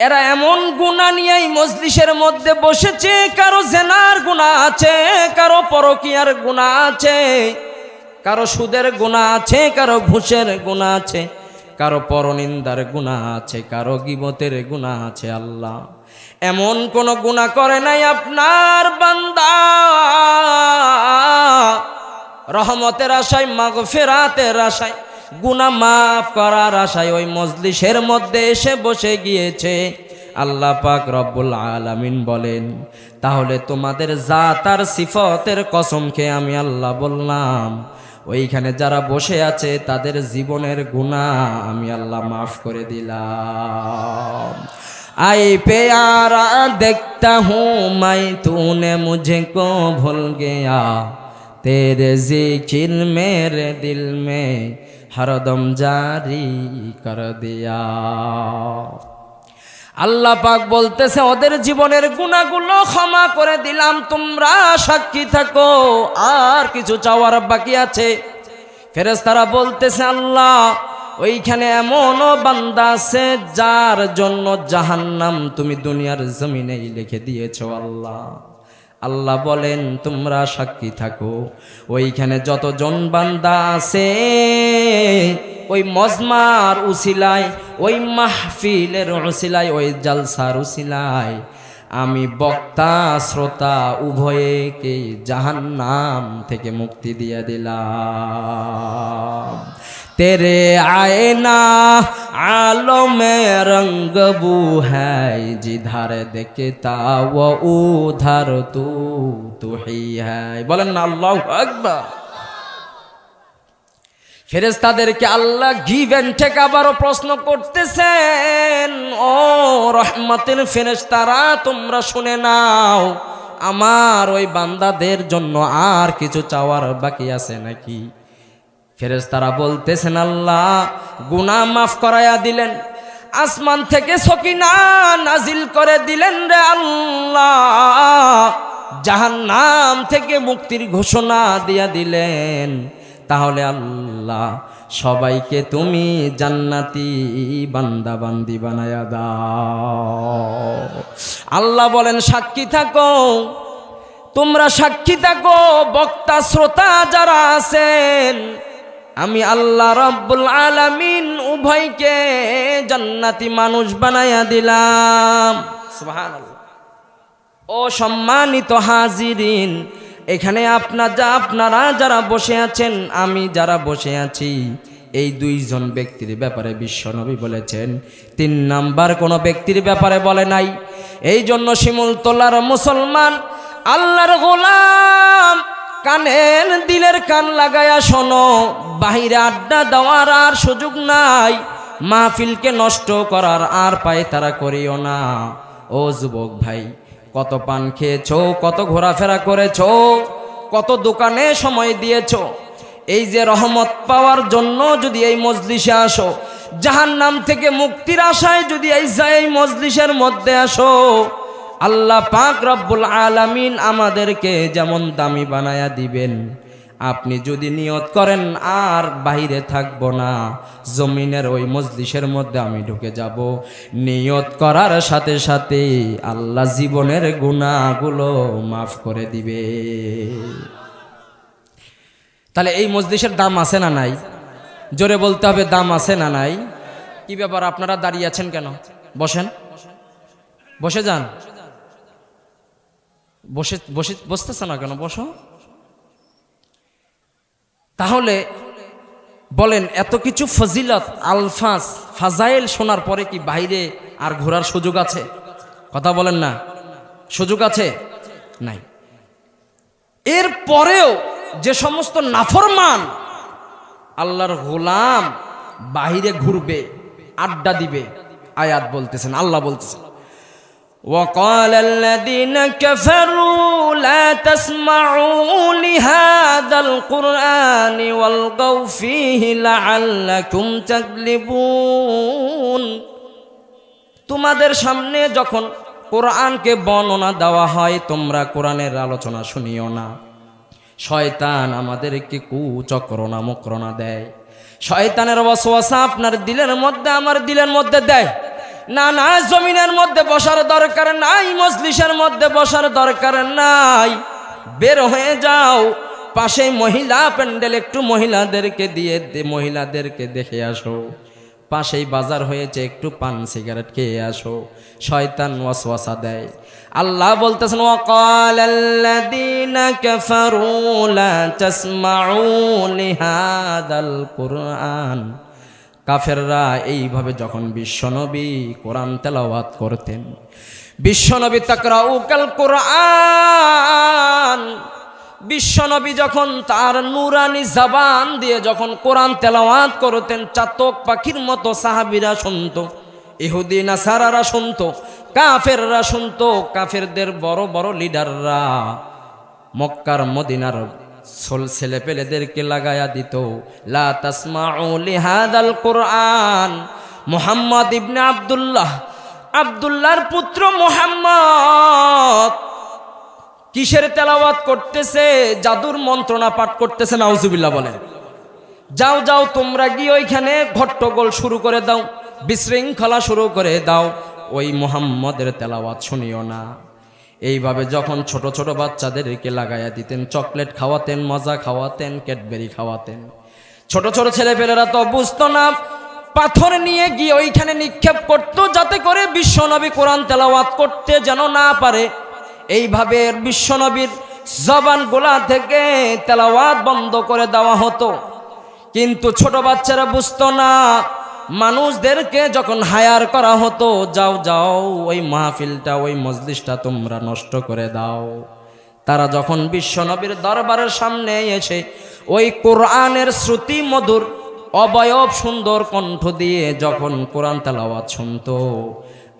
এরা এমন গুনাহ নিয়েই মজলিসের মধ্যে বসেছে, কারো জেনার গুনাহ আছে, কারো পরকীয়ার গুনাহ আছে, কারো সুদের গুনাহ আছে, কারো ঘুষের গুনাহ আছে, কারো পরনিন্দার গুনাহ আছে, কারো গীবতের গুনাহ আছে। আল্লাহ এমন কোন গুনাহ করে নাই আপনার বান্দা রহমতের আশায়, মাগফিরাতের আশায়, গুনাহ মাফ করার আশায় ওই মজলিসের মধ্যে এসে বসে গিয়েছে। আল্লাহ পাক রব্বুল আলামিন বলেন, তাহলে তোমাদের জাত আর সিফতের কসম খেয়ে আমি আল্লাহ বললাম, ওইখানে যারা বসে আছে তাদের জীবনের গুনাহ আমি আল্লাহ মাফ করে দিলাম। आए प्यारा देखता हूँ मैं तूने मुझको भूल गया, तेरे जिक्र मेरे दिल में हरदम जारी कर दिया। আল্লাহ পাক বলতেছে ওদের জীবনের গুনাহগুলো ক্ষমা করে দিলাম, তোমরা সাক্ষী থাকো, আর কিছু চাওয়ার বাকি আছে। ফেরেশতারা বলতেছে আল্লাহ ওইখানে এমনও বান্দা আছে যার জন্য জাহান্নাম তুমি দুনিয়ার জমিনেই লিখে দিয়েছো আল্লাহ। আল্লাহ বলেন তোমরা সাক্ষী থাকো, ওইখানে যতজন বান্দা আছে ওই মজমার উসিলায়, ওই মাহফিলের উসিলায়, ওই জালসার উসিলায় আমি বক্তা শ্রোতা উভয়কে জাহান্নাম থেকে মুক্তি দিয়ে দিলাম। तेरे आईना आलो में रंग बू है, जिधर देखता वो उधर तू ही है। बोलें ना अल्लाहु আকবার। ফেরেশতাদেরকে আল্লাহ গিভ এন্ড টেক আবারও প্রশ্ন করতেছেন, ও রহমতের ফেরেশতারা তোমরা শুনে নাও, আমার ওই বান্দাদের জন্য আর কিছু চাওয়ার বাকি আছে নাকি? ফেরেশতারা বলতেছেন আল্লাহ গুনাহ মাফ করায়া দিলেন, আসমান থেকে সকিনা নাজিল করে দিলেন রে আল্লাহ, জাহান্নাম থেকে মুক্তির ঘোষণা দিয়া দিলেন। তাহলে আল্লাহ সবাইকে তুমি জান্নাতি বান্দা বান্দি বানায়া দাও। আল্লাহ বলেন সাক্ষী থাকো, তোমরা সাক্ষী থাকো, বক্তা শ্রোতা যারা আছেন আমি আল্লাহ রব্বুল আলামিন উভয়কে জান্নাতি মানুষ বানায়া দিলাম। সুবহানাল্লাহ। ও সম্মানিত হাজিরিন, এখানে আপনারা যারা বসে আছেন, আমি যারা বসে আছি, এই দুইজন ব্যক্তির ব্যাপারে বিশ্বনবী বলেছেন, 3 নাম্বার কোনো ব্যক্তির ব্যাপারে বলে নাই। এই জন্য শিমুলতলার মুসলমান আল্লাহর গোলাম কানের দিলের কান লাগায়া শোনো, বাহিরে আড্ডা দেওয়ার আর সুযোগ নাই, মাহফিলকে নষ্ট করার আর পায় তারা করিও না। ও যুবক ভাই, কত পান খেয়েছো, কত ঘোরাফেরা করেছো, কত দোকানে সময় দিয়েছো, এই যে রহমত পাওয়ার জন্য যদি এই মজলিসে আসো, জাহান্নাম থেকে মুক্তির আশায় যদি এই মজলিসের মধ্যে আসো, আল্লাহ পাক রব্বুল আলামিন আমাদেরকে যেমন দামি বানায়া দিবেন। আপনি যদি নিয়ত করেন আর বাহিরে থাকবো না, জমিনের ওই মজলিসের মধ্যে আমি ঢুকে যাব, নিয়ত করার সাথে সাথে আল্লাহ জীবনের গুনাহগুলো মাফ করে দিবে। তাহলে এই মজলিসের দাম আছে না নাই? জোরে বলতে হবে, দাম আছে না নাই? কি ব্যাপার আপনারা দাঁড়িয়ে আছেন কেন? বসেন, বসে যান। বসতেছে না কেন? বসো। তাহলে বলেন এত কিছু ফজিলত আলফাজ ফাজাইল শোনার পরে কি বাইরে আর ঘোরার সুযোগ আছে? কথা বলেন না, সুযোগ আছে? নাই। এর পরেও যে সমস্ত নাফরমান আল্লাহর গোলাম বাহিরে ঘুরবে, আড্ডা দিবে, আয়াত বলতেছেন, আল্লাহ বলতেছেন وقال الذين كفروا لا تسمعوا لهذا القرآن والغوا فيه لعلكم تغلبون। তোমাদের সামনে যখন কোরআনকে বর্ণনা দেওয়া হয়, তোমরা কোরআনের আলোচনা শুনিও না। শয়তান আমাদেরকে কুচক্রনা মুক্রনা দেয়, শয়তানের ওয়াসওয়াসা আপনার দিলের মধ্যে আমার দিলের মধ্যে দেয়। না না, জমিনের মধ্যে বসার দরকার নাই, মজলিসের মধ্যে বসার দরকার নাই, বের হয়ে যাও পাশে মহিলা প্যান্ডেল, একটু মহিলাদেরকে দেখে আসো। পাশেই বাজার হয়েছে, একটু পান সিগারেট খেয়ে আসো। শয়তান ওয়াসওয়াসা দেয়। আল্লাহ বলতেছেন, ওয়াকালাল্লাযীনা কাফারু লা তাসমাউ লিহাদাল কুরআন। কাফেররা এইভাবে যখন বিশ্বনবী কোরআন তেলাওয়াত করতেন, বিশ্বনবী তাকরাউকাল কুরআন, বিশ্বনবী যখন তার নুরানি জবান দিয়ে যখন কোরআন তেলাওয়াত করতেন, চাতক পাখির মতো সাহাবীরা শুনতো, ইহুদি নাসারারা শুনতো, কাফেররা শুনতো। কাফেরদের বড় বড় লিডাররা মক্কার মদিনার ছেলে পেলেদেরকে লাগায়া দিত, লা তাসমাউ লিহাদাল কুরআন। মুহাম্মদ ইবনে আব্দুল্লাহর পুত্র মুহাম্মদ কিসের তেলাওয়াত করতেছে? জাদুর মন্ত্রণা পাঠ করতেছে। নাউজুবিল্লাহ বলেন। যাও যাও তোমরা গিয়ে ওইখানে ঘট্টগোল শুরু করে দাও, বিশৃঙ্খলা শুরু করে দাও, ওই মুহাম্মদের তেলাওয়াত শুনিও না। এইভাবে যখন ছোট ছোট বাচ্চাদেরকে লাগাইয়া দিতেন, চকলেট খাওয়াতেন, মজা খাওয়াতেন, ক্যাডবেরি খাওয়াতেন, ছোট ছোট ছেলেপেলেরা তো বুঝতো না, পাথর নিয়ে গিয়ে ওইখানে নিক্ষেপ করতো, যাতে করে বিশ্বনবী কোরআন তেলাওয়াত করতে যেন না পারে। এইভাবে বিশ্বনবীর জবানগুলা থেকে তেলাওয়াত বন্ধ করে দেওয়া হতো। কিন্তু ছোট বাচ্চারা বুঝতো না। মানুষদেরকে যখন হায়ার করা হতো, যাও যাও ওই মাহফিলটা, ওই মজলিসটা তোমরা নষ্ট করে দাও। তারা যখন বিশ্বনবীর দরবারের সামনে এসে ওই কোরআনের শ্রুতি মধুর অবয়ব সুন্দর কণ্ঠ দিয়ে যখন কোরআন তেলাওয়াত শুনতো,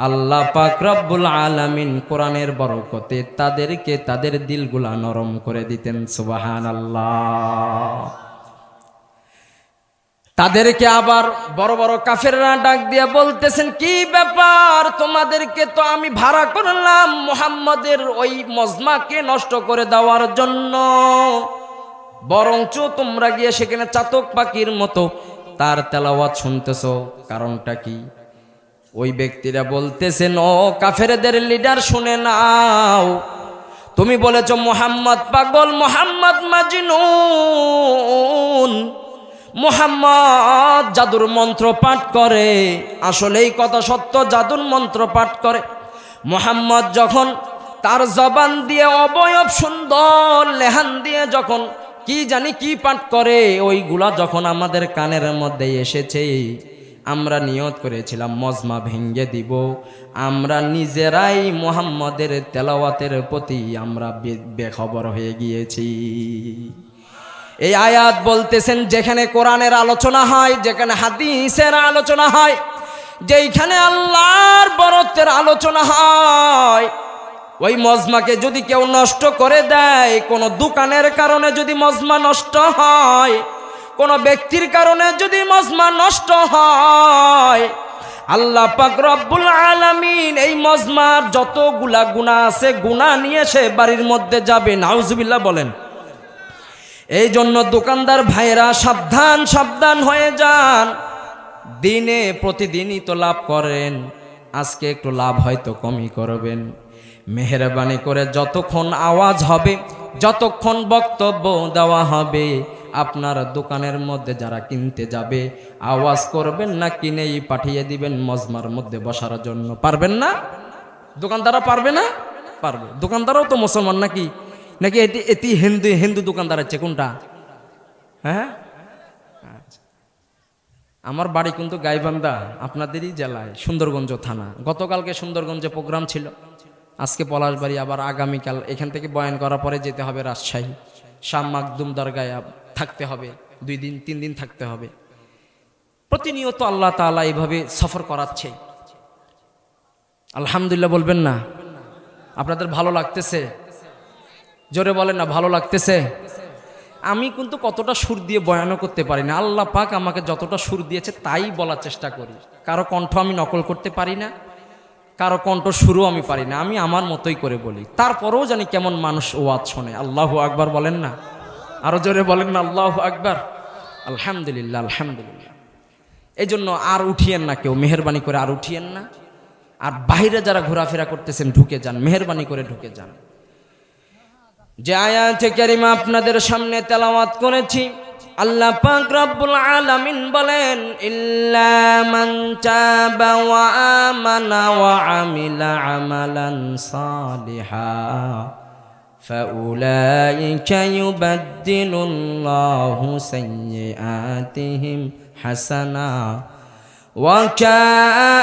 আল্লাহ পাক রব্বুল আলামিন কোরআনের বরকতে তাদেরকে তাদের দিলগুলা নরম করে দিতেন। সুবহানাল্লাহ। তাদেরকে আবার বড় বড় কাফেররা ডাক দিয়ে বলতেছেন, কি ব্যাপার, তোমাদেরকে তো আমি ভাড়া করলাম মুহাম্মাদের ওই মজমাকে নষ্ট করে দেওয়ার জন্য, বরঞ্চ তোমরা গিয়ে সেখানে চাতক পাখির মতো তার তেলাওয়াত শুনতেছো, কারণটা কি? ওই ব্যক্তিরা বলতেছেন, ও কাফেরদের লিডার শুনে নাও, তুমি বলেছ মুহাম্মদ পাগল, মুহাম্মদ মাজনুন, মুহাম্মদ জাদুর মন্ত্র পাঠ করে। আসলেই কথা সত্য, জাদুর মন্ত্র পাঠ করে। মুহাম্মদ যখন তার জবান দিয়ে অবয়ব সুন্দর লেহান দিয়ে যখন কি জানি কি পাঠ করে, ওইগুলা যখন আমাদের কানের মধ্যে এসেছে, আমরা নিয়ত করেছিলাম মজমা ভেঙ্গে দিব। আমরা নিজেরাই মুহাম্মদের তেলাওয়াতের প্রতি আমরা বেখবর হয়ে গিয়েছি। এই আয়াত বলতেছেন, যেখানে কোরআনের আলোচনা হয়, যেখানে হাদিসের আলোচনা হয়, যেখানে আল্লাহর বরত্বের আলোচনা হয়, ওই মজমাকে যদি কেউ নষ্ট করে দেয়, কোনো দোকানের কারণে যদি মজমা নষ্ট হয়, কোন ব্যক্তির কারণে যদি মজমা নষ্ট হয়, আল্লাহ পাক রব্বুল আলামিন এই মজমার যতগুলা গুনাহ আছে, গুনাহ নিয়ে সে বাড়ির মধ্যে যাবে। নাউজুবিল্লাহ বলেন। এই জন্য দোকানদার ভাইরা সাবধান সাবধান হয়ে যান। দিনে প্রতিদিনই তো লাভ করেন, আজকে একটু লাভ হয়তো কমই করবেন। মেহেরবানি করে যতক্ষণ আওয়াজ হবে, যতক্ষণ বক্তব্য দেওয়া হবে, আপনার দোকানের মধ্যে যারা কিনতে যাবে, আওয়াজ করবেন না, কিনেই পাঠিয়ে দিবেন মজমার মধ্যে বসার জন্য। পারবেন না? দোকানদাররা পারবে না? পারবে। দোকানদারও তো মুসলমান নাকি? নাকি এটি হিন্দু দোকানদার আছে কোনটা? হ্যাঁ, আমার বাড়ি কিন্তু গাইবান্ধা, আপনাদেরই জেলায়, সুন্দরগঞ্জ থানা। গতকালকে সুন্দরগঞ্জে প্রোগ্রাম ছিল, আজকে পলাশবাড়ি, আবার আগামীকাল এখান থেকে বয়ান করার পরে যেতে হবে রাজশাহী, শাহ মাকদুম দরগায় থাকতে হবে, 2 দিন 3 দিন থাকতে হবে। প্রতিনিয়ত আল্লাহ তাআলা এইভাবে সফর করাচ্ছে। আলহামদুলিল্লাহ বলবেন না? আপনাদের ভালো লাগতেছে? জোরে বলেন না, ভালো লাগতেছে? আমি কিন্তু কতটা সুর দিয়ে বয়ানও করতে পারি না। আল্লাহ পাক আমাকে যতটা সুর দিয়েছে তাই বলার চেষ্টা করি। কারো কণ্ঠ আমি নকল করতে পারি না, কারো কণ্ঠ সুরও আমি পারি না, আমি আমার মতোই করে বলি। তারপরেও জানি কেমন মানুষ ওয়াজ শোনে। আল্লাহু আকবার বলেন না? আরো জোরে বলেন না, আল্লাহু আকবার। আলহামদুলিল্লাহ, আলহামদুলিল্লাহ। এই জন্য আর উঠিয়েন না কেউ, মেহেরবানি করে আর উঠিয়েন না। আর বাইরে যারা ঘোরাফেরা করতেছেন ঢুকে যান, মেহেরবানি করে ঢুকে যান। যে আয়াতে কারিমা আপনাদের সামনে তেলাওয়াত করেছি, আল্লাহ পাক রব্বুল আলামিন বলেন, ইল্লা মান তাবা ওয়া আমানা ওয়া আমিলা আমালান সালিহা ফাউলাইকা ইউবাদদিলুল্লাহু সাইয়্যাতিহিম হাসানা ওয়া কানাল্লাহু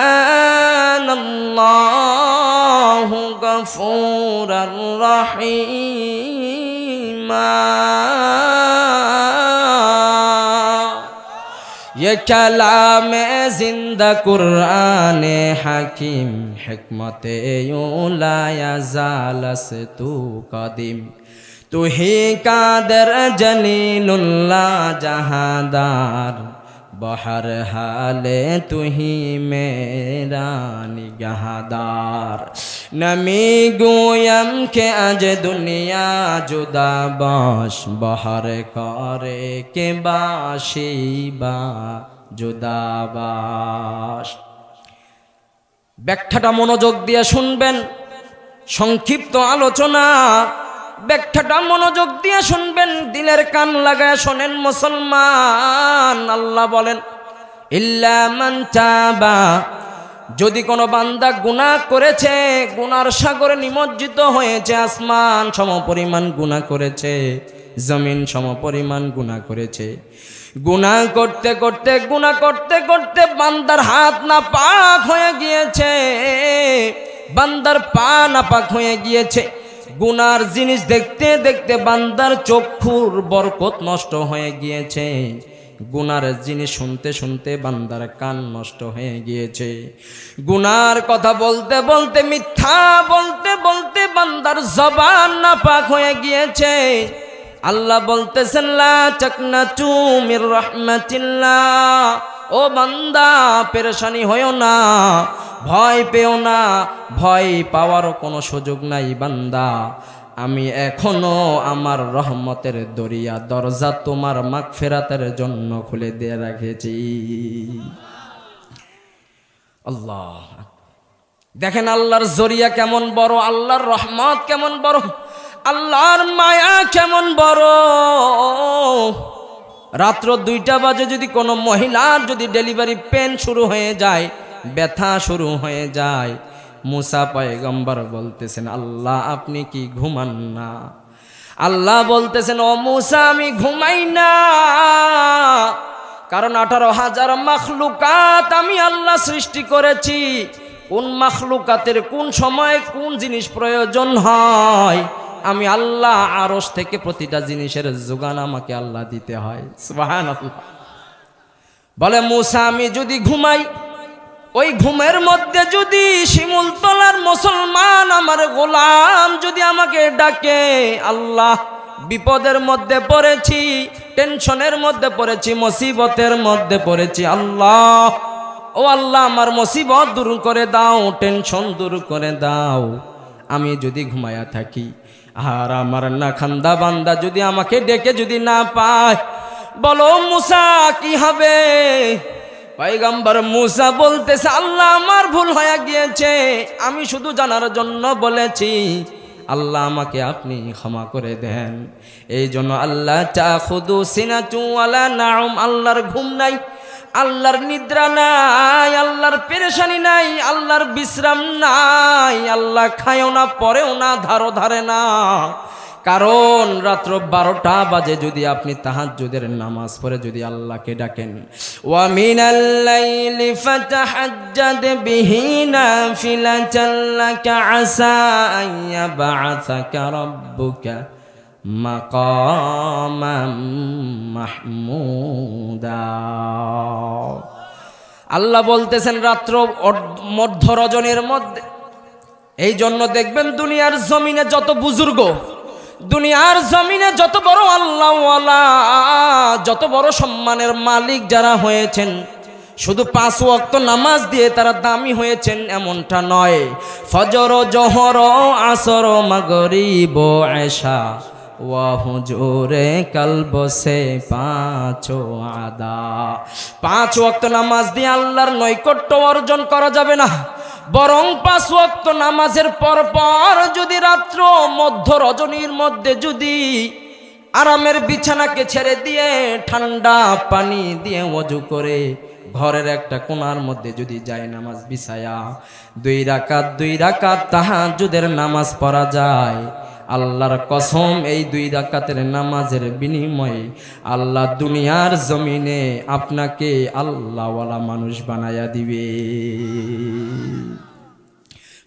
গফুরার রহিমা। ये कलाम जिंदा कुरान हकीम हिकमत यूला याजालस तू कदीम तू ही कादर जलीलुल्लाह जहादार बहर हाले तू ही मेरा निगहदार नमी गोयम के अज दुनिया जुदा बाश बहर करे के बाशिबा जुदा बाश। ব্যাখ্যাটা মনোযোগ দিয়ে শুনবেন, সংক্ষিপ্ত আলোচনা, ব্যাখ্যাটা মনোযোগ দিয়ে শুনবেন, দিলের কান লাগায় শোনেন মুসলমান। আল্লাহ বলেন, ইল্লা মান তাবা, যদি কোনো বান্দা গুনাহ করেছে, গুনার সাগরে নিমজ্জিত হয়েছে, আসমান সমপরিমাণ গুনাহ করেছে, জমিন সমপরিমাণ গুনাহ করেছে, গুনাহ করতে করতে গুনাহ করতে করতে বান্দার হাত নাপাক হয়ে গিয়েছে, বান্দার পা নাপাক হয়ে গিয়েছে, গুনার জিনিস দেখতে দেখতে বান্দার চক্ষুর বরকত নষ্ট হয়ে গিয়েছে, গুনার জিনিস শুনতে শুনতে বান্দার কান নষ্ট হয়ে গিয়েছে, গুনার কথা বলতে বলতে মিথ্যা বলতে বলতে বান্দার জবান নাপাক হয়ে গিয়েছে। আল্লাহ বলতেছেন, লা তাকনাতু মির রাহমাতিল্লাহ, ও বান্দা পেরেশানি হয়ো না, ভয় পেও না, ভয় পাওয়ারও কোনো সুযোগ নাই বান্দা, আমি এখনো আমার রহমতের দরিয়া দরজা তোমার মাগফিরাতের জন্য খুলে দিয়ে রেখেছি। আল্লাহ দেখেন আল্লাহর জরিয়া কেমন বড়, আল্লাহর রহমত কেমন বড়, আল্লাহর মায়া কেমন বড়। রাত্র 2টা বাজে যদি কোনো মহিলার যদি ডেলিভারি পেন শুরু হয়ে যায়, ব্যথা শুরু হয়ে যায়, মুসা পয়গম্বর বলতেছেন, আল্লাহ আপনি কি ঘুমান না? আল্লাহ বলতেছেন, ও মুসা আমি ঘুমাই না, কারণ 18,000 মাখলুকাত আমি আল্লাহ সৃষ্টি করেছি, কোন মাখলুকাতের কোন সময় কোন জিনিস প্রয়োজন হয় আমি আল্লাহ আরশ থেকে প্রতিটা জিনিসের যোগান আমাকে আল্লাহ দিতে হয়। সুবহানাল্লাহ। বলে মুসা আমি যদি ঘুমাই, ওই ঘুমের মধ্যে যদি শিমুল তলার মুসলমান আমার গোলাম যদি আমাকে ডাকে, আল্লাহ বিপদের মধ্যে পড়েছি, টেনশনের মধ্যে পড়েছি, মুসিবতের মধ্যে পড়েছি, আল্লাহ ও আল্লাহ আমার মুসিবত দূর করে দাও, টেনশন দূর করে দাও, আমি যদি ঘুমায়া থাকি আর আমার না খান্দা বান্দা যদি আমাকে ডেকে যদি না পায়, বলো মুসা কি হবে? পয়গম্বর মুসা বলতেছে, আল্লাহ আমার ভুল হয়ে গিয়েছে, আমি শুধু জানার জন্য বলেছি, আল্লাহ আমাকে আপনি ক্ষমা করে দেন। এই জন্য আল্লাহ তাখুদু সিনাতু ওয়ালা নাউম, আল্লাহর ঘুম নাই, আল্লাহর নিদ্রা নাই, আল্লাহর পেরেশানি নাই, আল্লাহর বিশ্রাম নাই, আল্লাহ খায়ও না পরেও না ধারও ধারে না। কারণ রাত্র 12টা বাজে যদি আপনি তাহাজ্জুদের নামাজ পড়ে যদি আল্লাহকে ডাকেন, ওয়া মিনাল লাইলি ফাতাহাজ্জাদ বিহি নাফিলাতান লাকা আসা আইয়াবআসাকা রাব্বুকা মাকামাম মাহমুদা। আল্লাহ বলতেছেন রাত্র মধ্য রজনীর মধ্যে। এই জন্য দেখবেন দুনিয়ার জমিনে যত বুজুর্গ, দুনিয়ার জমিনে যত বড় আল্লাহওয়ালা, যত বড় সম্মানের মালিক যারা হয়েছেন, শুধু 5 ওয়াক্ত নামাজ দিয়ে তারা দামি হয়েছেন এমনটা নয়। ফজর, জোহর, আসর, মাগরিব, এশা ওয়া হুজুরে কলব সে 5 আদা। 5 ওয়াক্ত নামাজ দিয়ে আল্লাহর নৈকট্য অর্জন করা যাবে না। বরং 5 ওয়াক্ত নামাজের পর পর যদি রাত্র মধ্য রজনীর মধ্যে যদি আরামের বিছানাকে ছেড়ে দিয়ে ঠান্ডা পানি দিয়ে ওযু করে ঘরের একটা কোণার মধ্যে যদি যায় নামাজ বিছায়া 2 রাকাত তাহাজ্জুদের নামাজ পড়া যায়, আল্লাহর কসম এই 2 রাকাতের নামাজের বিনিময়ে আল্লাহ দুনিয়ার জমিনে আপনাকে আল্লাহওয়ালা মানুষ বানায়া দিবে।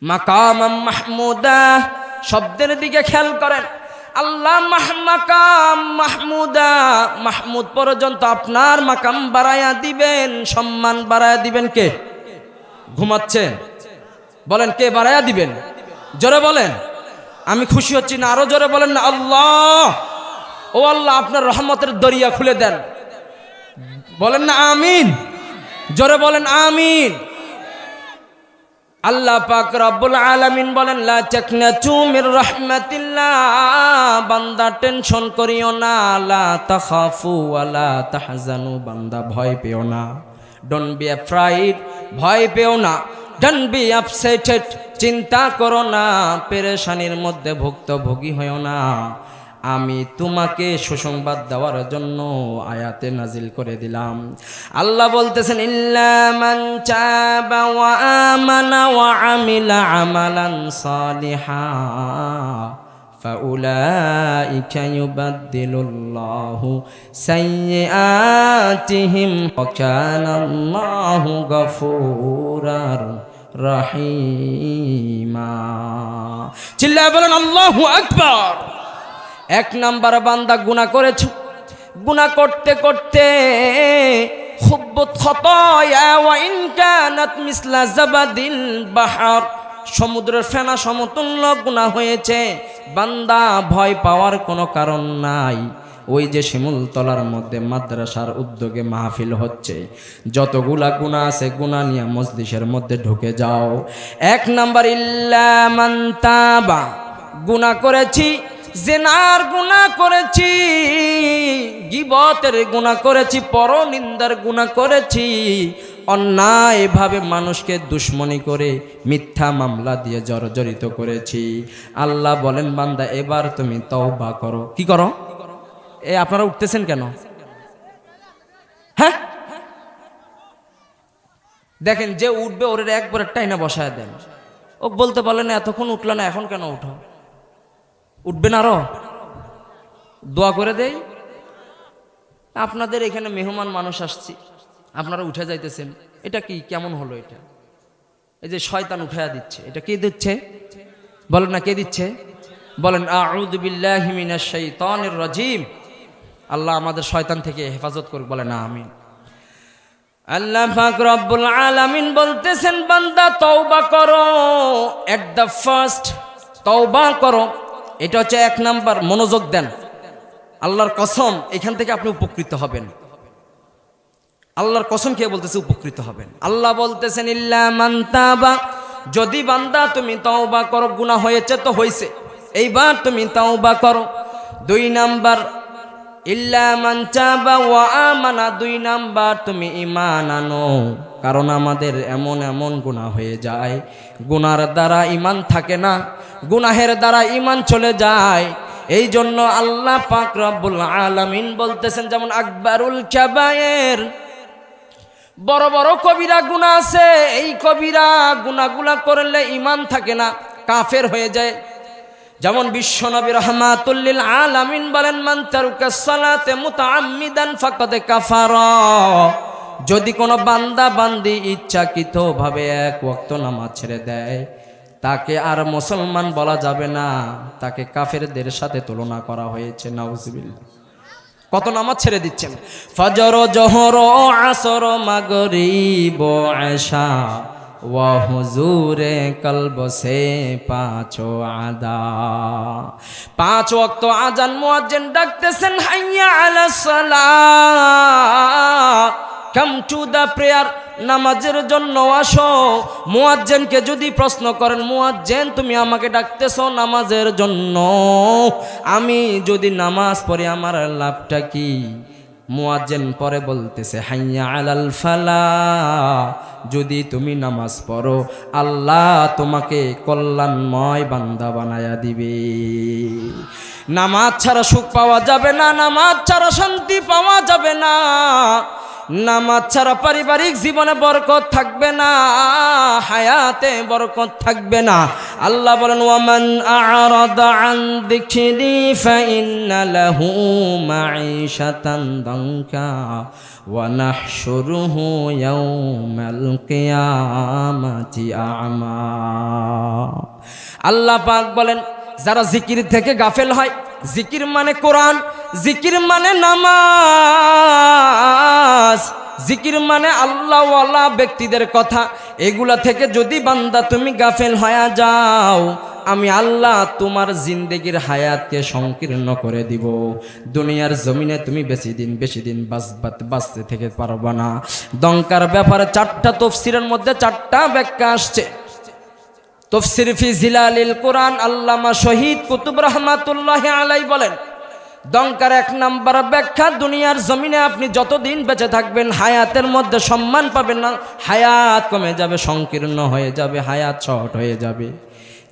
মাকাম মাহমুদা শব্দের দিকে খেয়াল করেন। আল্লাহ মাকাম মাহমুদা, মাহমুদ পর্যন্ত আপনার মাকাম বাড়ায়া দিবেন, সম্মান বাড়ায়া দিবেন। কে ঘুমাচ্ছেন? বলেন কে বাড়ায়া দিবেন? জোরে বলেন। আমি খুশি হচ্ছি না, আরো জোরে বলেন না আল্লাহ। ও আল্লাহ আপনার রহমতের দরিয়া খুলে দেন, বলেন না আমিন। জোরে বলেন আমিন। আল্লাহ পাক রব্বুল আলামিন বলেন লা তাকনাতু মির রাহমাতিল্লাহ, বান্দা টেনশন করিও না, লা তাখাফু ওয়া লা তাহজানু, বান্দা ভয় পেও না। ডোন্ট বি অ্যাফ্রাইড, ভয় পেও না। ডোন্ট বি আপসেটেড, চিন্তা করো না, পেরেশানির মধ্যে ভুক্তভোগী হও না। আমি তোমাকে সুসংবাদ দেওয়ার জন্য আয়াতে নাজিল করে দিলাম। আল্লাহ বলতেছেন ইল্লা মান তাবা ওয়া আমানা ওয়া আমিলা আমালান সালিহা ফাউলাইকা ইউবাদদিলুল্লাহু সাইয়্যাতিহিম ওয়া কানাল্লাহু গফুরার রহিমা। চিল্লায়ে বলেন আল্লাহু আকবার। 1 নাম্বার বান্দা গুনাহ করেছ, গুনাহ করতে করতে খুব্বত খতায়া ওয়া ইন কানাত মিসলা জাবাদিল বাহর, সমুদ্রের ফেনা সমতুল্য গুনাহ হয়েছে। বান্দা ভয় পাওয়ার কোনো কারণ নাই। ওই যে শিমুলতলার মধ্যে মাদ্রাসার উদ্যোগে মাহফিল হচ্ছে, যতগুলা গুনাহ আছে গুনাহ নিয়ে মজলিসের মধ্যে ঢুকে যাও। 1 নাম্বার ইল্লা মান তাবা, গুনাহ করেছি, জিনার গুনাহ করেছি, গীবতের গুনাহ করেছি, পরনিন্দার গুনাহ করেছি, অন্যায়ভাবে মানুষকে দুশ্মনী করে মিথ্যা মামলা দিয়ে জর্জরিত করেছি। আল্লাহ বলেন বান্দা এবার তুমি তওবা করো। কি করো? আপনারা উঠতেছেন কেন? হ্যাঁ দেখেন, যে উঠবে ওর একবারে টাইনা বসায় দেন। ও বলতে বলেন এতক্ষণ উঠলো না, এখন কেন উঠো? উঠবেন আরো? দোয়া করে দেই। আপনাদের এখানে মেহমান মানুষ আসছি, আপনারা উঠে যাইতেছেন, এটা কি কেমন হলো? এটা এই যে শয়তান উঠায়া দিচ্ছে, এটা কে দিচ্ছে? বলেন না কে দিচ্ছে? বলেন আউযু বিল্লাহি মিনাশ শাইতানির রাজিম। আল্লাহ আমাদের শয়তান থেকে হেফাজত করুক, বলেন আমিন। আল্লাহ পাক রব্বুল আলামিন বলতেছেন বান্দা তওবা করো, এট দ্য ফার্স্ট তওবা করো। এটা হচ্ছে 1 নাম্বার। মনোযোগ দেন, আল্লাহর কসম এখান থেকে আপনি উপকৃত হবেন। আল্লাহর কসম কে বলতেছে উপকৃত হবেন? আল্লাহ বলতেছেন ইল্লা মান তাবা, যদি বান্দা তুমি তওবা করো, গুনাহ হয়েছে তো হয়েছে, এইবার তুমি তওবা করো। 2 নাম্বার ইল্লা মান তাবা ওয়া আমানা, 2 নাম্বার তুমি ঈমান আনো। কারণ আমাদের এমন এমন গুনাহ হয়ে যায়, গুনার দ্বারা ঈমান থাকে না, গুনাহের দ্বারা ঈমান চলে যায়। এই জন্য আল্লাহ পাক রব্বুল আলামিন বলতেছেন যেমন আকবারুল কাবায়ের, বড় বড় কবিরা গুনাহ আছে, এই কবিরা গুনাহগুলা করলে ঈমান থাকে না, কাফের হয়ে যায়। যেমন বিশ্বনবী রাহমাতুল লিল আলামিন বলেন মান তারকা সালাতে মুতাআম্মিদান ফাকাদ কাফারা, যদি কোনো বান্দা বান্দি ইচ্ছাকৃতভাবে 1 ওয়াক্ত নামাজ ছেড়ে দেয়, তাকে আর মুসলমান বলা যাবে না, তাকে কাফেরদের সাথে তুলনা করা হয়েছে। নাউজুবিল্লাহ। কত নামাজ ছেড়ে দিচ্ছেন? ফজর, জোহর, আসর, মাগরিব, ইশা ওয়া হুজুরে কলব সে 5 আদা। 5 ওয়াক্ত আজান মুয়াজ্জিন ডাকতেছেন হাইয়া আলাস সালাত, কাম টু দা প্রেয়ার, নামাজের জন্য আসো। মুয়াজ্জিনকে যদি প্রশ্ন করেন মুয়াজ্জিন তুমি আমাকে ডাকতেছো নামাজের জন্য, আমি যদি নামাজ পড়ি আমার লাভটা কি? মুয়াজ্জিন পরে বলতেছে হাইয়া আলাল ফালাহ, যদি তুমি নামাজ পড়ো আল্লাহ তোমাকে কল্যাণময় বান্দা বানায়া দিবে। নামাজ ছাড়া সুখ পাওয়া যাবে না, নামাজ ছাড়া শান্তি পাওয়া যাবে না, নামাজ ছাড়া পারিবারিক জীবনে বরকত থাকবে না, হায়াতে বরকত থাকবে না। আল্লাহ বলেন ওয়ামান আ'রাদা আন যিকরি ফাইন্না লাহু মাঈশাতান দানকা ওয়া নাহশুরুহু ইয়াওমাল কিয়ামাতি আ'মা। আল্লাহ পাক বলেন যারা জিকির থেকে গাফেল হয়, জিকির মানে কোরআন, জিকির মানে নামাজ, জিকির মানে আল্লাহওয়ালা ব্যক্তিদের কথা, এগুলা থেকে যদি বান্দা তুমি গাফেল হয়ে যাও, আমি আল্লাহ তোমার জিন্দেগির হায়াতকে সংকীর্ণ করে দিব। দুনিয়ার জমিনে তুমি বেশি দিন বাঁচতে থেকে পারবা না। দঙ্কার ব্যাপারে 4টা তাফসীরের মধ্যে 4টা ব্যাখ্যা আসছে। তাফসীর ফি জিলালিল কোরআন আল্লামা শহীদ কুতুব রহমাতুল্লাহি আলাইহি বলেন, দঙ্কার 1 নাম্বার ব্যাখ্যা, দুনিয়ার জমিনে আপনি যতদিন বেঁচে থাকবেন হায়াতের মধ্যে সম্মান পাবেন না, হায়াত কমে যাবে, সংকীর্ণ হয়ে যাবে, হায়াত শর্ট হয়ে যাবে।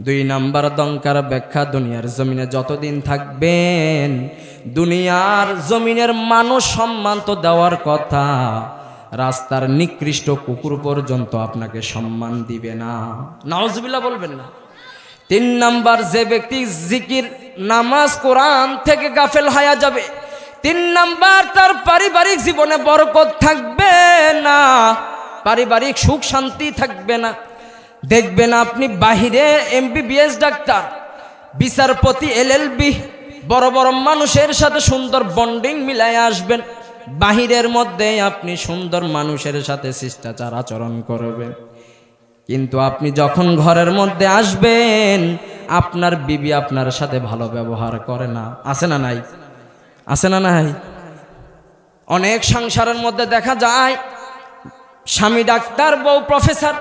2 নাম্বার দঙ্কার ব্যাখ্যা, দুনিয়ার জমিনে যতদিন থাকবেন দুনিয়ার জমিনের মানুষ সম্মান তো দেওয়ার কথা, রাস্তার নিকৃষ্ট কুকুর পর্যন্ত আপনাকে সম্মান দিবে না, নাউজুবিল্লাহ বলবেন না। 3 নাম্বার, যে ব্যক্তি জিকির নামাজ কোরআন থেকে গাফেল হয়ে যাবে, 3 নাম্বার তার পারিবারিক জীবনে বরকত থাকবে না, পারিবারিক সুখ শান্তি থাকবে না। দেখবেন আপনি বাহিরে MBBS ডাক্তার, বিচারপতি, LLB, বড় বড় মানুষের সাথে সুন্দর বন্ডিং মিলায় আসবেন, বাহিরের মধ্যে আপনি সুন্দর মানুষের সাথে শিষ্টাচার আচরণ করবেন, কিন্তু আপনি যখন ঘরের মধ্যে আসবেন আপনার বিবি আপনার সাথে ভালো ব্যবহার করে না। আছে না নাই? আছে না নাই? অনেক সংসারের মধ্যে দেখা যায় স্বামী ডাক্তার, বউ প্রফেসর,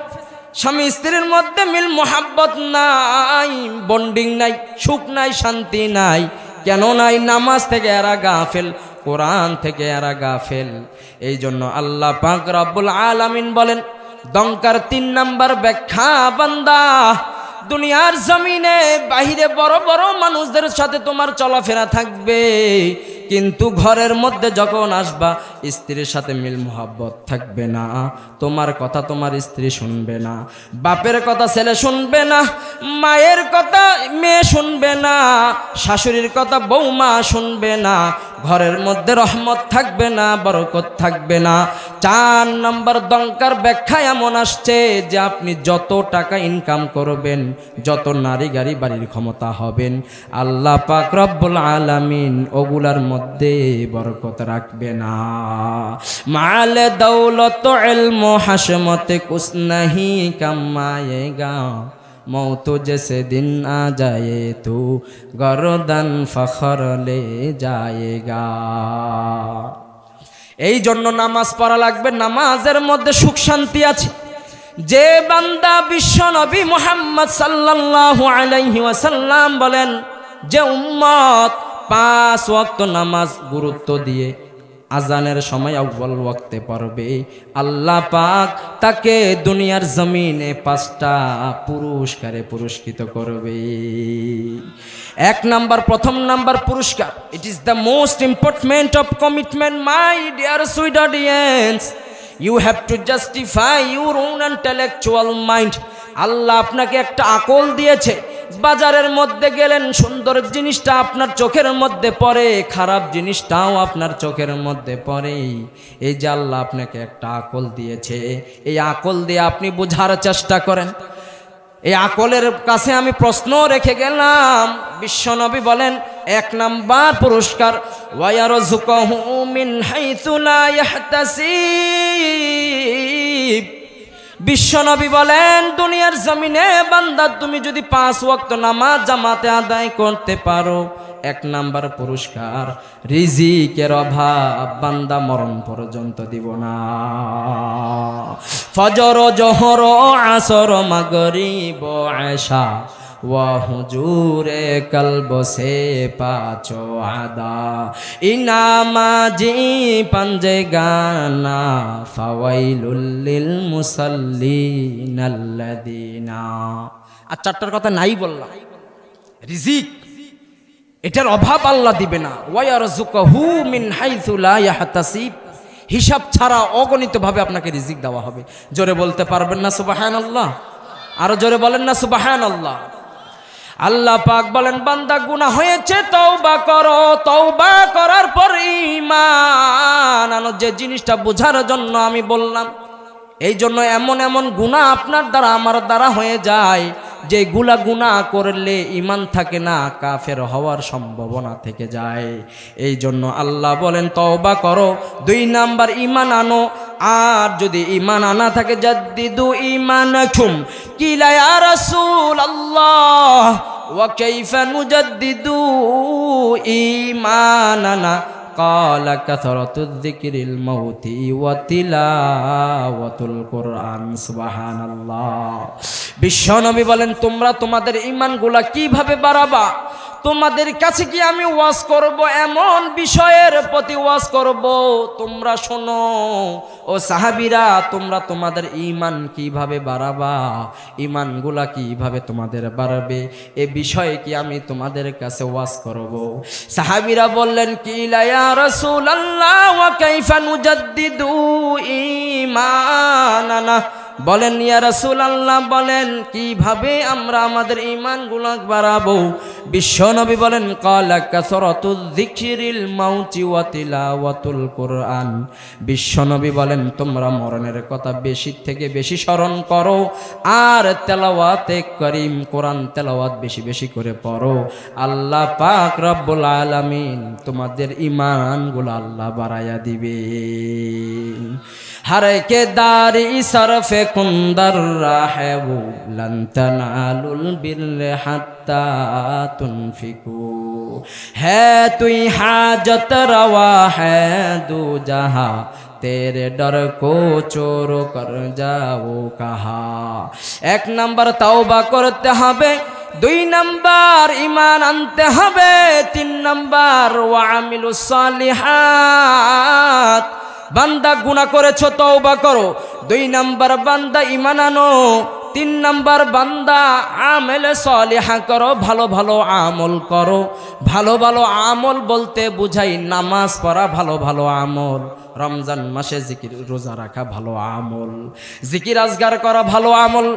স্বামী স্ত্রীর মধ্যে মিল মোহাব্বত নাই, বন্ডিং নাই, সুখ নাই, শান্তি নাই। কেন নাই? নামাজ থেকে এরা গাফেল, কোরআন থেকে এরা গাফেল। এই জন্য আল্লাহ পাক রব্বুল আলামিন বলেন, দঙ্কার 3 নাম্বার ব্যাখ্যা, বান্দা দুনিয়ার জমিনে বাহিরে বড় বড় মানুষদের সাথে তোমার চলাফেরা থাকবে, কিন্তু ঘরের মধ্যে যখন আসবা স্ত্রীর সাথে মিল মোহাব্বত থাকবে না, তোমার কথা তোমার স্ত্রী শুনবে না, বাপের কথা ছেলে শুনবে না, মায়ের কথা মেয়ে শুনবে না, শাশুড়ির কথা বৌমা শুনবে না, ঘরের মধ্যে রহমত থাকবে না, বরকত থাকবে না। 4 নাম্বার দঙ্কার ব্যাখ্যা এমন আসছে যে আপনি যত টাকা ইনকাম করবেন, যত নারী গাড়ি বাড়ির ক্ষমতা হবেন, আল্লাহ পাক রব্বুল আলামিন ওগুলার মধ্যে বরকত রাখবে না। মাল দৌলত ইলম হাশমত কুছ নাহি কামায়েগা, মৌত জেসে দিন আ যায় তু গরদান ফখর লে যায়েগা। এই জন্য নামাজ পড়া লাগবে, নামাজের মধ্যে সুখ শান্তি আছে। যে বান্দা বিশ্ব নবী মুহাম্মদ সাল্লাল্লাহু আলাইহি ওয়াসাল্লাম বলেন যে উম্মত 5 ওয়াক্ত নামাজ গুরুত্ব দিয়ে আজানের সময় আউয়াল ওয়াক্তে পড়বে, আল্লাহ পাক তাকে দুনিয়ার জমিনে 5টা পুরস্কারে পুরস্কৃত করবে। 1 নাম্বার, প্রথম নাম্বার পুরস্কার, it is the most important of commitment my dear sweet audience, you have to justify your own intellectual mind. Allah আপনাকে একটা আকল দিয়েছে, বাজারের মধ্যে গেলেন, সুন্দর জিনিসটা আপনার চোখের মধ্যে পড়ে, খারাপ জিনিসটাও আপনার চোখের মধ্যে পড়ে। এই যে আল্লাহ আপনাকে একটা আকল দিয়েছে, এই আকল দিয়ে আপনি বোঝার চেষ্টা করেন। এই আকলের কাছে আমি প্রশ্ন রেখে গেলাম, বিশ্বনবী বলেন 1 নাম্বার পুরস্কার, ওয়ায়ারযুকুহু মিন হাইসু লা ইয়াহতাসিব। বিশ্বনবী বলেন দুনিয়ার জমিনে বান্দা তুমি যদি 5 ওয়াক্ত নামাজ জামাতে আদায় করতে পারো, 1 নাম্বার পুরস্কার, রিজিকের অভাব বান্দা মরণ পর্যন্ত দিব না। ফজর, জোহর, আসর, মাগরিব, এশা ওয়া হুজুরে কলব সে পাচো আদা ইনামাজি পাঞ্জে গানা ফাওয়াইলুল লিল মুসাল্লিন আল্লাযিনা। আর চারটার কথা নাই বললাম। রিজিক, এটার অভাব আল্লাহ দিবে না। ওয়ায়ারযুকুহু মিন হাইসু লা ইয়াহতাসিব, হিসাব ছাড়া অগণিতভাবে আপনাকে রিজিক দেওয়া হবে। জোরে বলতে পারবেন না সুবহানাল্লাহ? আরো জোরে বলেন না সুবহানাল্লাহ? আল্লাহ পাক বলেন, বান্দা গুনাহ হয়েছে তওবা করো, তওবা করার পর ঈমান আনো। যে জিনিসটা বোঝার জন্য আমি বললাম, এই জন্য এমন এমন গুনাহ আপনার দ্বারা আমার দ্বারা হয়ে যায় যে গুনাহ করলে ঈমান থাকে না, কাফের হওয়ার সম্ভাবনা থেকে যায়। এই জন্য আল্লাহ বলেন তওবা করো, 2 নাম্বার ঈমান আনো। আর যদি ঈমান আনা থাকে জাদ্দিদু ঈমানাকুম, কিলা ইয়া রাসূলুল্লাহ ওয়া কাইফা নুজাদ্দিদু ঈমানানা ক্বালা কাসরাতুয যিকরিল মাউতি ওয়া তিলাওয়াতুল কুরআন। সুবহানাল্লাহ। বিশ্বনবী বলেন, তোমরা তোমাদের ঈমানগুলা কিভাবে বাড়াবা? তোমাদের কাছে কি আমি ওয়াজ করব? এমন বিষয়ের প্রতি ওয়াজ করব, তোমরা শোনো। ও সাহাবীরা, তোমরা তোমাদের ঈমান কিভাবে বাড়াবা, ঈমানগুলা কিভাবে তোমাদের বাড়বে, এ বিষয়ে কি আমি তোমাদের কাছে ওয়াজ করব? সাহাবীরা বললেন, কিলা ইয়া রাসূলুল্লাহ ওয়া কাইফা নুজাদ্দিদু ঈমানানা। বলেন ইয়া রাসূলুল্লাহ, বলেন কিভাবে আমরা আমাদের ঈমানগুলো বাড়াবো? বিশ্বনবী বলেন, ক্বালা কাসরাতুয যিকরিল মাউতি ওয়া তিলাওয়াতুল কুরআন। বিশ্বনবী বলেন, তোমরা মরণের কথা বেশি থেকে বেশি স্মরণ করো, আর তেলাওয়াতে করিম কোরআন তেলাওয়াত বেশি বেশি করে পড়ো। আল্লাহ পাক রব্বুল আলামিন তোমাদের ঈমানগুলো আল্লাহ বাড়ায়া দিবে। हर के दारी सरफे कुंदर राहेबू लन तनालुल बिर्र हत्ता तुनफिकू है तुई हाजत रवा है दू जहां तेरे डर को चोर कर जाओ कहा। 1 नंबर तौबा करते हबे, 2 नंबर ईमान आनते हबे, 3 नंबर ওয়ামিলুস সালিহাত। বান্দা গুনাহ করেছো তওবা করো, 2 নাম্বার বান্দা ঈমান আনো, 3 নাম্বার বান্দা আমল সালিহা করো, ভালো ভালো আমল করো। ভালো ভালো আমল বলতে বুঝাই নামাজ পড়া ভালো ভালো আমল, রমজান মাসে জিকির রোজা রাখা ভালো আমল, জিকির আজগার করা ভালো আমল।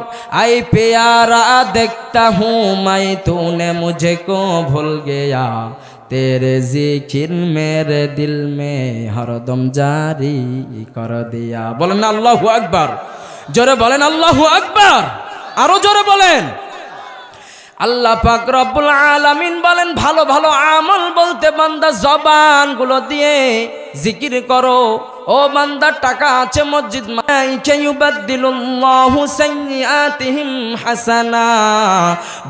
আই প্যারা দেখতা হুঁ মাই তूने मुझे को भूल गया तेरे जिकिर मेरे दिल में हरदम जारी कर दिया। बोलेन আল্লাহু আকবার, জোরে বলেন আল্লাহু আকবার, আরো জোরে বলেন। আল্লাহ পাক রব্বুল আলামিন বলেন, ভালো ভালো আমল বলতে বান্দা জবানগুলো দিয়ে জিকির করো। ও বান্দা, টাকা আছে মসজিদ মাইকে ইউবাদদিলুল্লাহু সাইয়্যাতিহিম হাসানা।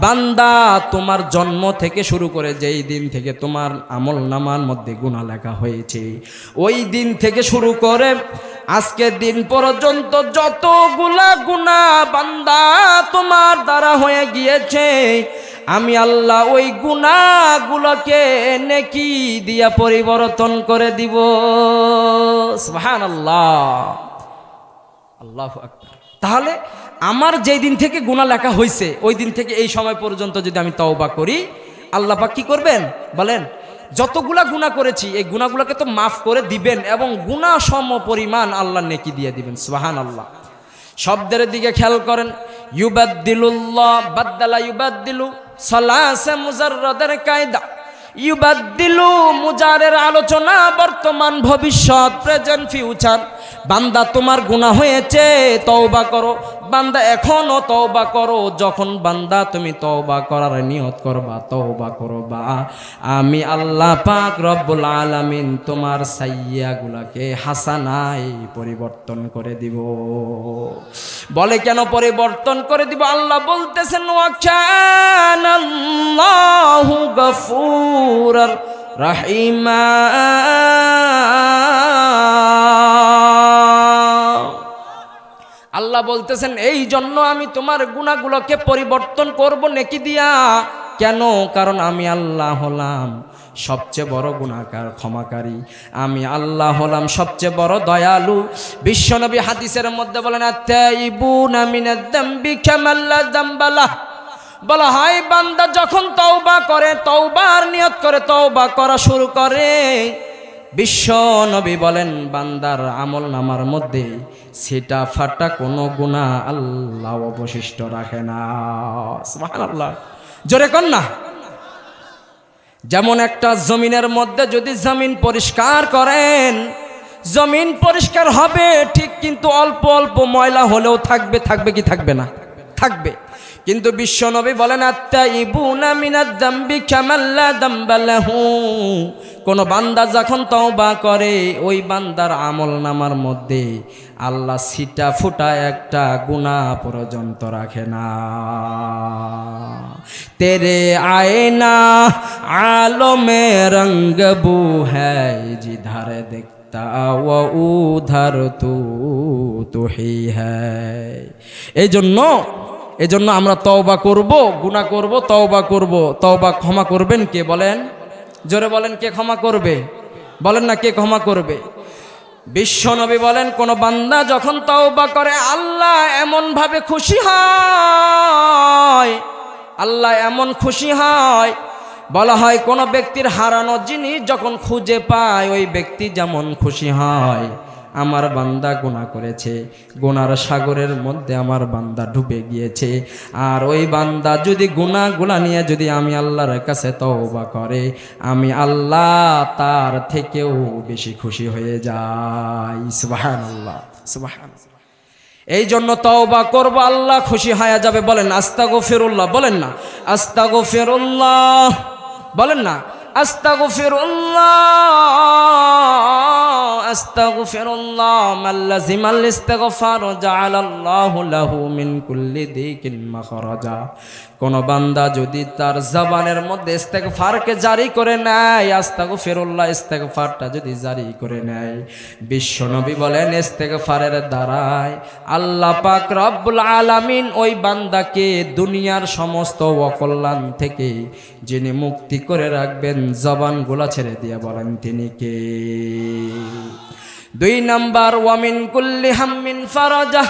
বান্দা, তোমার জন্ম থেকে শুরু করে যেই দিন থেকে তোমার আমল নামার মধ্যে গুনাহ লেখা হয়েছে, ওই দিন থেকে শুরু করে আজকের দিন পর্যন্ত যতগুলা গুনাহ বান্দা তোমার দ্বারা হয়ে গিয়েছে, আমি আল্লাহ ওই গুনাহগুলোকে নেকি দিয়া পরিবর্তন করে দিব। সুবহানাল্লাহ, আল্লাহু আকবার। তাহলে আমার যেই দিন থেকে গুনাহ লেখা হয়েছে, ওই দিন থেকে এই সময় পর্যন্ত যদি আমি তওবা করি, আল্লাহ পাক কি করবেন বলেন? যতগুলা গুনাহ করেছি এই গুনাহগুলোকে তো মাফ করে দিবেন, এবং গুনাহ সম পরিমাণ আল্লাহ নেকি দিয়ে দিবেন। সুবহানাল্লাহ। শব্দের দিকে খেয়াল করেন, ইউবাদদিলুল্লাহ, বাদদালা ইউবাদদিলু, সালাসে মুজাররাদের কায়দা। ইউবাদদিলু মুজারের আলোচনা, বর্তমান ভবিষ্যৎ, প্রেজেন্ট ফিউচার। বান্দা, তোমার গুনাহ হয়েছে, তওবা করো। বান্দা, এখনো তওবা করো। যখন বান্দা তুমি তওবা করার নিয়ত করবা, তওবা করবা, আমি আল্লাহ পাক রব্বুল আলামিন তোমার সাইয়্যাগুলোকে হাসানায় পরিবর্তন করে দিব। বলে কেন পরিবর্তন করে দিব? আল্লাহ বলতেছেন, ওয়া কানাল্লাহু গফুরার রাহিমা। আল্লাহ বলতেছেন এই জন্য আমি তোমার গুনাহগুলোকে পরিবর্তন করব নেকি দিয়া। কেন? কারণ আমি আল্লাহ হলাম সবচেয়ে বড় গুনাহগার ক্ষমাকারী, আমি আল্লাহ হলাম সবচেয়ে বড় দয়ালু। বিশ্বনবী হাদিসের মধ্যে বলেন আত-তাইবুনা মিনাদ-দামবি কামান লা যামবা লাহ। বলা হয় বান্দা যখন তওবা করে, তওবার নিয়ত করে তওবা করা শুরু করে, বিশ্ব নবী বলেন বান্দার আমল নামার মধ্যে সেটা ফাটা কোনো গুনাহ আল্লাহ অবশিষ্ট রাখে না। সুবহানাল্লাহ, জোরে কর না। যেমন একটা জমিনের মধ্যে যদি জমিন পরিষ্কার করেন, জমিন পরিষ্কার হবে ঠিক, কিন্তু অল্প অল্প ময়লা হলেও থাকবে, থাকবে কি থাকবে না? থাকবে। কিন্তু বিশ্বনবী বলেন আত-তাইবুনা মিনাদ-দামবি কামান লা যামবা লাহু। কোন বান্দা যখন তওবা করে ওই বান্দার আমল নামার মধ্যে আল্লাহ ছিটা ফুটা একটা গুনাহ পর্যন্ত রাখে না। তেরে আয়না আলমে রঙ্গ বু হ্যায় জিধার দেখতা ওয়া উধার তু হি হ্যায়। এই জন্য আমরা তওবা করব, গুনাহ করব, তওবা করব। তওবা ক্ষমা করবেন কে বলেন? জোরে বলেন, কে ক্ষমা করবে? বলেন না, কে ক্ষমা করবে? বিশ্বনবী বলেন কোন বান্দা যখন তওবা করে আল্লাহ এমন ভাবে খুশি হয়, আল্লাহ এমন খুশি হয়। বলা হয় কোন ব্যক্তির হারানো জিনিস যখন খুঁজে পায় ওই ব্যক্তি যেমন খুশি হয়। আমার বান্দা গুনাহ করেছে, গুনার সাগরের মধ্যে আমার বান্দা ডুবে গিয়েছে, আর ওই বান্দা যদি গুনাহগুলা নিয়ে যদি আমি আল্লাহর কাছে তওবা করে, আমি আল্লাহ তার থেকেও বেশি খুশি হয়ে যাই। সুবহানাল্লাহ, সুবহানাল্লাহ। এই জন্য তওবা করব, আল্লাহ খুশি হয়ে যাবে। বলেন আস্তাগফিরুল্লাহ, বলেন না আস্তাগফিরুল্লাহ, বলেন না আস্তাগফিরুল্লাহ, আস্তাগফিরুল্লাহ। মাল্লাজিমাল ইস্তিগফার জাআলাল্লাহু লাহু মিন কুল্লি দিকিন মাখরাজা। কোন বান্দা যদি তার জবানের মধ্যে ইস্তিগফারকে জারি করে নেয়, আস্তাগফিরুল্লাহ ইস্তিগফারটা যদি জারি করে নেয়, বিশ্বনবী বলেন ইস্তিগফারের দ্বারায় আল্লাহ পাক রব্বুল আলামিন ওই বান্দাকে দুনিয়ার সমস্ত অকল্যাণ থেকে যিনি মুক্তি করে রাখবেন, জবানগুলা ছেড়ে দিয়ে বলেন তিনি কে? 2 নাম্বার ওয়ামিন কুল্লি হাম্মিন ফারাজা।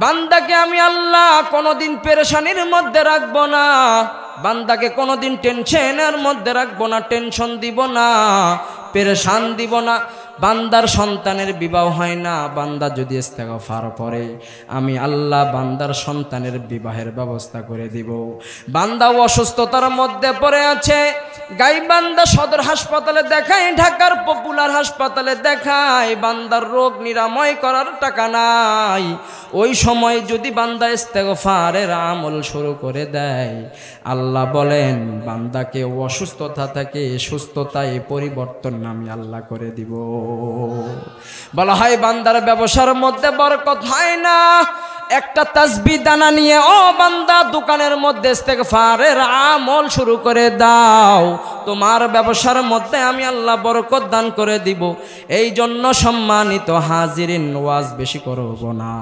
বান্দাকে আমি আল্লাহ কোনোদিন পেরেশানির মধ্যে রাখবো না, বান্দাকে কোনোদিন টেনশনের মধ্যে রাখবো না, টেনশন দিব না, পেরেশান দিব না। বান্দার সন্তানের বিবাহ হয় না, বান্দা যদি ইস্তেগফার পড়ে আমি আল্লাহ বান্দার সন্তানের বিবাহের ব্যবস্থা করে দিব। বান্দা অসুস্থতার মধ্যে পড়ে আছে, গাইবান্ধা সদর হাসপাতালে দেখায়, ঢাকার পপুলার হাসপাতালে দেখায়, বান্দার রোগ নিরাময় করার টাকা নাই। ওই সময় যদি বান্দা ইস্তেগফারের আমল শুরু করে দেয়, আল্লাহ বলেন বান্দাকে অসুস্থতা থেকে সুস্থতায় পরিবর্তন আমি আল্লাহ করে দিব। বলা হয় বান্দার ব্যবসার মধ্যে বরকত হয় না, একটা তাসবিহ দানা নিয়ে ও বান্দা দোকানের মধ্যে ইস্তেগফারের আমল শুরু করে দাও, তোমার ব্যবসার মধ্যে আমি আল্লাহ বরকত দান করে দিব। এই জন্য সম্মানিত হাজিরিন, ওয়াজ বেশি করব না,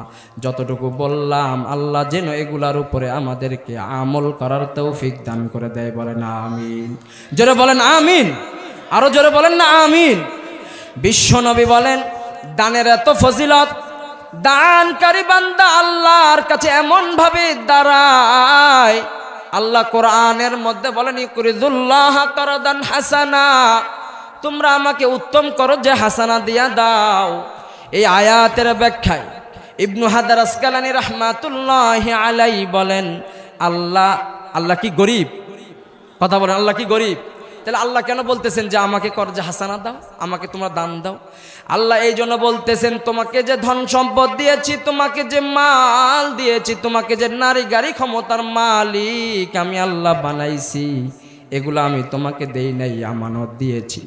যতটুকু বললাম আল্লাহ যেন এগুলার উপরে আমাদেরকে আমল করার তৌফিক দান করে দেয়। বলেন আমিন, জোরে বলেন আমিন, আরো জোরে বলেন না আমিন। বিশ্বনবী বলেন দানের এত ফজিলত, দানকারী বান্দা আল্লাহর কাছে এমন ভাবে দাঁড়ায়, আল্লাহ কোরআনের মধ্যে বলেন ইকরিদুল্লাহ কারদান হাসানা, তোমরা আমাকে উত্তম করো যে হাসানা দিয়া দাও। এই আয়াতের ব্যাখ্যায় ইবনু হাজার আসকালানী রাহমাতুল্লাহি আলাইহি বলেন আল্লাহ কি গরিব? কথা বলেন, আল্লাহ কি গরিব? তাহলে আল্লাহ কেন বলতেছেন যে আমাকে কর্জে হাসানা দাও, আমাকে তোমরা দান দাও? আল্লাহ এই জন্য বলতেছেন তোমাকে যে ধন সম্পদ দিয়েছি, তোমাকে যে মাল দিয়েছি, তোমাকে যে নারী গাড়ি ক্ষমতার মালিক আমি আল্লাহ বানাইছি, এগুলো আমি তোমাকে দেই নাই, আমানত দিয়েছি।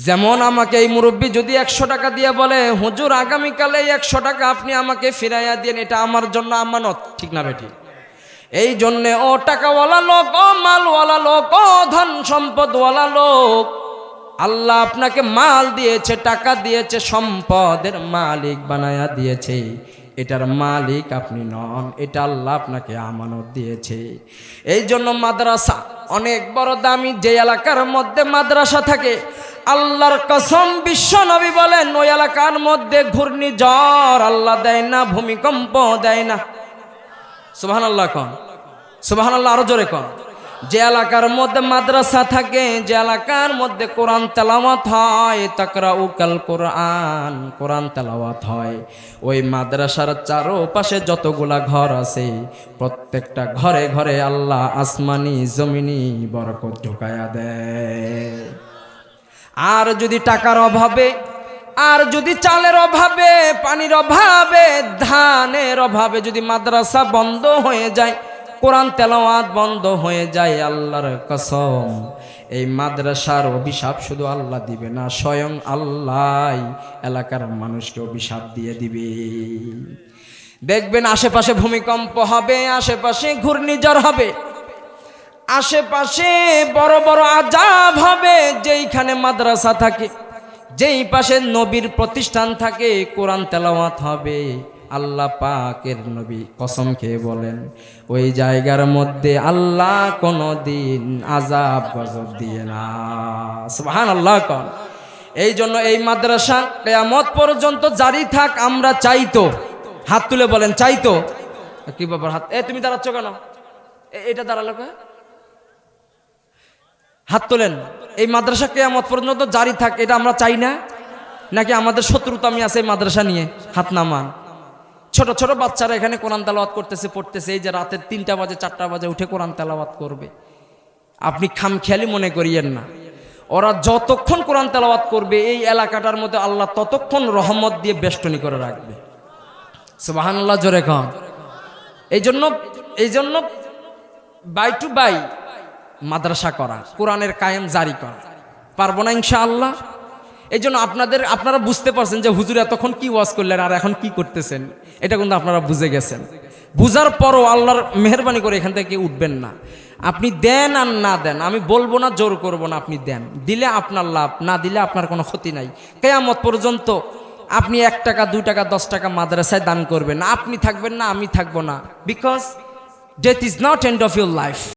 যেমন আমাকে এই মুরব্বী যদি 100 টাকা দিয়ে বলে হুজুর আগামীকালে 100 টাকা আপনি আমাকে ফিরাইয়া দিন, এটা আমার জন্য আমানত, ঠিক না বেটি? এই জন্যে ও টাকাওয়ালা লোক, ও মালওয়ালা লোক, ও ধন সম্পদওয়ালা লোক, আল্লাহ আপনাকে মাল দিয়েছে, টাকা দিয়েছে, সম্পদের মালিক বানায়া দিয়েছে। এটার মালিক আপনি নন, এটা আল্লাহ আপনাকে আমানত দিয়েছে। এই জন্য মাদ্রাসা অনেক বড় দামি। যে এলাকার মধ্যে মাদ্রাসা থাকে, আল্লাহর কসম বিশ্ব নবী বলেন ওই এলাকার মধ্যে ঘূর্ণিঝড় আল্লাহ দেয় না, ভূমিকম্প দেয় না। সুবহানাল্লাহ কন, সুবহানাল্লাহ আরো জোরে কন। যে এলাকার মধ্যে মাদ্রাসা থাকে, যে এলাকার মধ্যে কোরআন তেলাওয়াত হয়, তাকরাউকাল কোরআন, কোরআন তেলাওয়াত হয়, ওই মাদ্রাসার চারপাশে যতগুলা ঘর আছে প্রত্যেকটা ঘরে ঘরে আল্লাহ আসমানি জমিনি বরকত ঢুকায়া দেয়। আর যদি টাকার অভাবে, আর যদি চালের অভাবে, পানির অভাবে, ধানের অভাবে যদি মাদ্রাসা বন্ধ হয়ে যায়, কোরআন তেলাওয়াত বন্ধ হয়ে যায়, আল্লাহর কসম এই মাদ্রাসার অভিশাপ শুধু আল্লাহ দিবে না, স্বয়ং আল্লাহ এলাকার মানুষকে অভিশাপ দিয়ে দিবে। দেখবেন আশেপাশে ভূমিকম্প হবে, আশেপাশে ঘূর্ণিঝড় হবে, আশেপাশে বড় বড় আযাব হবে। যেইখানে মাদ্রাসা থাকে, যেই পাশে নবীর প্রতিষ্ঠান থাকে, কোরআন তেলাওয়াত হবে, আল্লাহ পাকের নবী কসম খেয়ে বলেন ওই জায়গার মধ্যে আল্লাহ কোনদিন আযাব গজব দিয়ে না। সুবহানাল্লাহ কোন। এই জন্য এই মাদ্রাসা কিয়ামত পর্যন্ত জারি থাক আমরা চাইতো। হাত তুলে বলেন চাইতো। কি ব্যাপার হাত, তুমি দাঁড়াচ্ছ কেন? এটা দাঁড়ালো কে? হাত তোলেন। এই মাদ্রাসা কিয়ামত পর্যন্ত জারি থাক, এটা আমরা চাই না? নাকি আমাদের শত্রুতামি আছে এই মাদ্রাসা নিয়ে? হাত নামান। ছোট ছোট বাচ্চারা এখানে কোরআন তেলাওয়াত করতেছে, পড়তেছে, এই যে রাতের 3টা বাজে 4টা বাজে উঠে কোরআন তেলাওয়াত করবে। আপনি খামখেয়ালি মনে করিয়েন না, ওরা যতক্ষণ কোরআন তেলাওয়াত করবে এই এলাকাটার মধ্যে আল্লাহ ততক্ষণ রহমত দিয়ে বেষ্টনী করে রাখবে। সুবহানাল্লাহ জোরে কন। এই জন্য বাই টু বাই মাদ্রাসা করা, কোরআনের কায়েম জারি করা, পারবো না ইনশাআল্লাহ। এই জন্য আপনারা বুঝতে পারছেন যে হুজুর এতক্ষণ কি ওয়াজ করলেন আর এখন কি করতেছেন, এটা কিন্তু আপনারা বুঝে গেছেন। বুঝার পরও আল্লাহর মেহেরবানি করে এখান থেকে উঠবেন না। আপনি দেন আর না দেন, আমি বলবো না, জোর করবো না, আপনি দেন। দিলে আপনার লাভ, না দিলে আপনার কোনো ক্ষতি নাই। কিয়ামত পর্যন্ত আপনি 1 টাকা 2 টাকা 10 টাকা মাদ্রাসায় দান করবেন, আপনি থাকবেন না, আমি থাকবো না, because death is not end of your life.